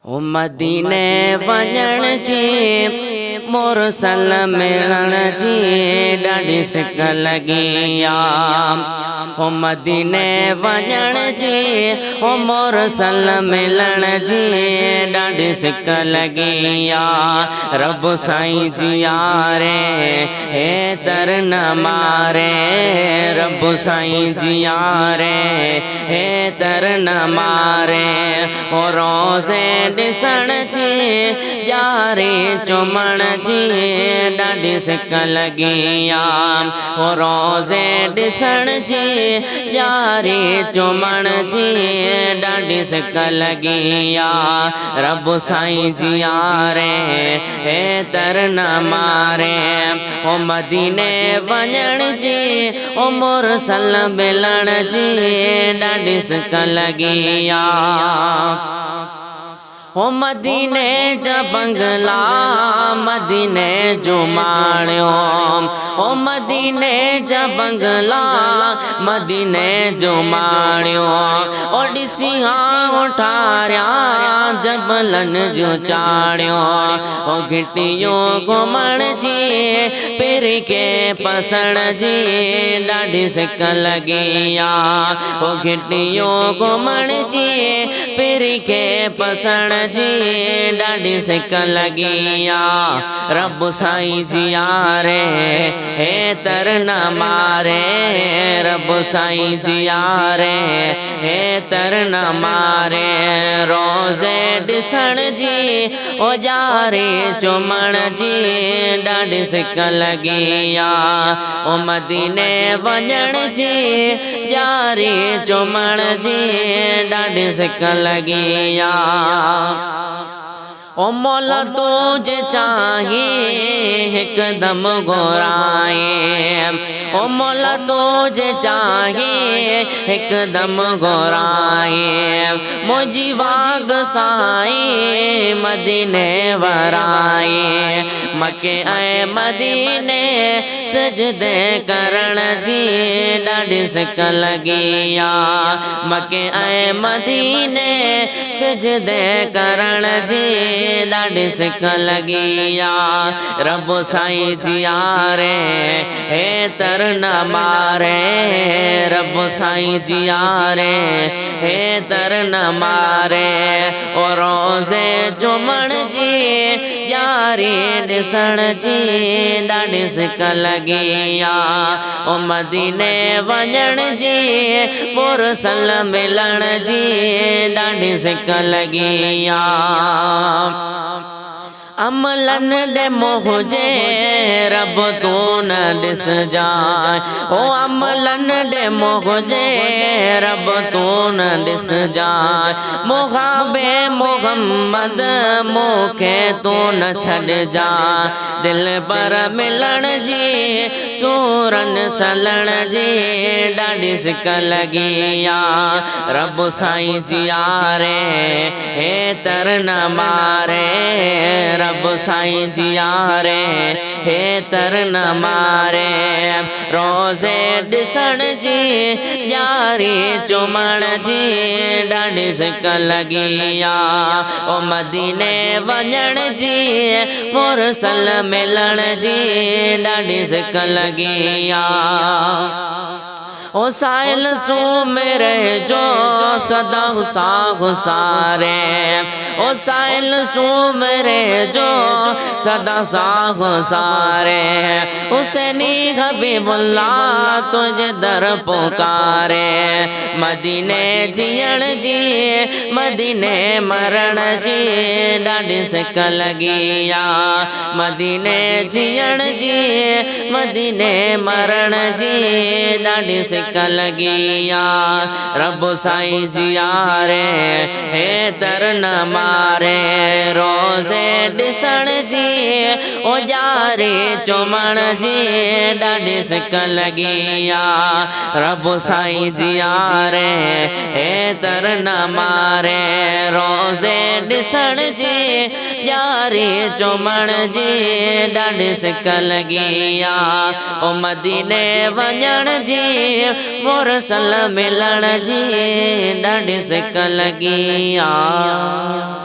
ओ मदीने वञण जी मुरसल मिलण जी ॾाढी सिक लगी आ। ओ मदीने वञण जी ओ मुरसल मिलण जी ॾाढी सिक लगी आ। रब साईं जियारे हे तर न मारे, रब साईं जियारे हे तर न मारे। ओ रोज़े ॾिसण जी यारे चुमण जी ॾाढी सिक लगी आ। ओ रोज़े ॾिसण जी यारे चुमण जी ॾाढी सिक लगी आ। रब साईं जियारे हे तर न मारे। ओ मदीने वञण जी ओ मुरसल मिलण जी ॾाढी सिक लगी आ। ओ मदीने जा बंगला मदीने जो माणियो, ओ मदीने जा बंगला मदीने जो माणियो। ओ ॾिसी उठारिया जबलन जो चाणियो। ओ घिटियो घुमण जी पिरी के पसण जी ॾाढी सिक लगी आ। ओ घिटियो घुमण जी पिरी के पसण जी ॾाढी सिक लगी आ। रब साईं जियारे हे तर न मारे, रब साईं जियारे हे तर न मारे। रोज़े ॾिसण जी ओ यारे चुमण जी ॾाढी सिक लगी आ। ओ मदीने वञण जी यारे चुमण जी ॾाढी सिक लगी आ। ओ मौला तुझे चाहिए हिकदम घुराए, ओ मौला तुझे चाहिए हिकदम घुराए। मुझी वाग साई मदीने वराए, मके ऐ मदीने सजदे करण जी ॾाढी सिक लगी आ। मके ऐ मदीने सजदे करण जी ॾाढी सिक लगी आ। रब साईं जियारे हे तर न मारे, रब साईं जियारे हे तर न मारे। ओ रोज़े चुमण जी यारी ॾिसण जी ॾाढी सिक लगी आ। ओ मदीने वञण जी मुरसल मिलण जी ॾाढी सिक लगी आ। अमलन दे मोहजे रब तू न ॾिस जाए, ओ अमलन दे मोहजे रब तू न ॾिस जाए। मुहाबे मोहम्मद मूंखे तू न छॾ जा, दिल पर मिलण जी सूरन सलण जी ॾाढी सिक लगी आ। रब साईं जियारे हे तर न मारे, रब साईं जियारे हे तर न मारे। रोज़े ॾिसण जी यारी चुमण जी ॾाढी सिक लगी आ। ओ मदीने वञण जी मुरसल मिलण जी ॾाढी सिक लगी आ। ओ साहिल सुमिरे जो सदा सारे, ओ साहिल सुमिरे जो सदा सारे। हुसैनी हबीबुल्लाह तुझे दर पुकारे, मदीने जियण जी मदीने मरण जी ॾाढी सिक लगी आ। मदीने जियण जी मदीने मरण जी ॾाढी सिक लगी आ। रब साईं जियारे हे तर न मारे। रोज़े ॾिसण जी ओ यारे चुमण जी ॾाढी सिक लगी आ। रब साईं जियारे हे तर न मारे। रोज़े ॾिसण जी यारे चुमण जी ॾाढी सिक लगी आ। ओ मदीने वञण जी मुरसल मिलण जी ॾाढी सिक लगी आ।